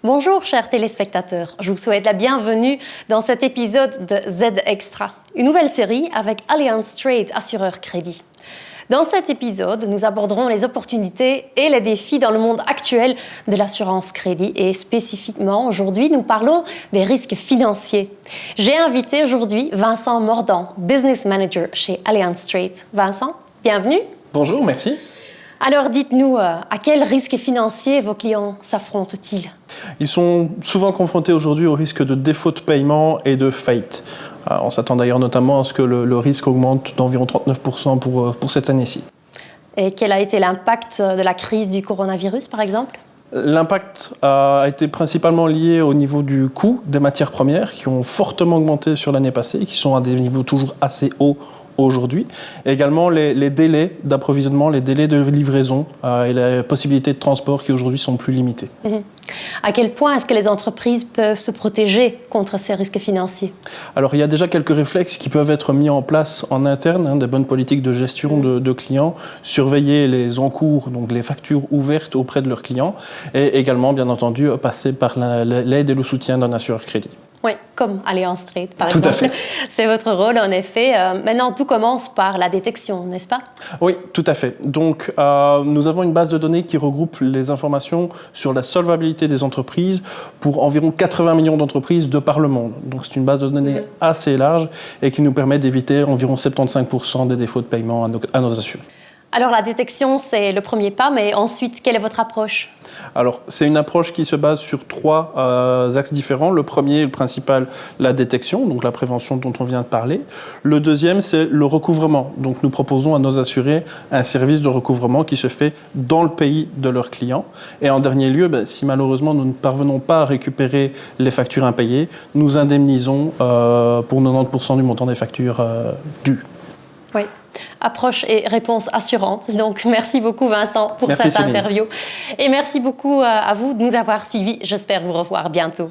Bonjour chers téléspectateurs, je vous souhaite la bienvenue dans cet épisode de Z Extra, une nouvelle série avec Allianz Trade Assureur Crédit. Dans cet épisode, nous aborderons les opportunités et les défis dans le monde actuel de l'assurance crédit et spécifiquement aujourd'hui, nous parlons des risques financiers. J'ai invité aujourd'hui Vincent Mordant, Business Manager chez Allianz Trade. Vincent, bienvenue. Bonjour, merci. Alors dites-nous, à quels risques financiers vos clients s'affrontent-ils ? Ils sont souvent confrontés aujourd'hui au risque de défaut de paiement et de faillite. On s'attend d'ailleurs notamment à ce que le risque augmente d'environ 39% pour cette année-ci. Et quel a été l'impact de la crise du coronavirus, par exemple ? L'impact a été principalement lié au niveau du coût des matières premières qui ont fortement augmenté sur l'année passée et qui sont à des niveaux toujours assez hauts aujourd'hui. Et également les délais d'approvisionnement, les délais de livraison et les possibilités de transport qui aujourd'hui sont plus limitées. À quel point est-ce que les entreprises peuvent se protéger contre ces risques financiers ? Alors il y a déjà quelques réflexes qui peuvent être mis en place en interne, des bonnes politiques de gestion de clients, surveiller les encours, donc les factures ouvertes auprès de leurs clients et également bien entendu passer par l'aide et le soutien d'un assureur crédit. Oui, comme Allianz Trade, par exemple. Tout à fait. C'est votre rôle, en effet. Maintenant, tout commence par la détection, n'est-ce pas ? Oui, tout à fait. Donc, nous avons une base de données qui regroupe les informations sur la solvabilité des entreprises pour environ 80 millions d'entreprises de par le monde. Donc, c'est une base de données assez large et qui nous permet d'éviter environ 75% des défauts de paiement à nos assurés. Alors, la détection, c'est le premier pas, mais ensuite, quelle est votre approche ? Alors, c'est une approche qui se base sur trois axes différents. Le premier, le principal, la détection, donc la prévention dont on vient de parler. Le deuxième, c'est le recouvrement. Donc, nous proposons à nos assurés un service de recouvrement qui se fait dans le pays de leurs clients. Et en dernier lieu, si malheureusement nous ne parvenons pas à récupérer les factures impayées, nous indemnisons pour 90% du montant des factures dues. Oui. Approche et réponse assurante. Donc, merci beaucoup Vincent pour cette interview. Et merci beaucoup à vous de nous avoir suivis. J'espère vous revoir bientôt.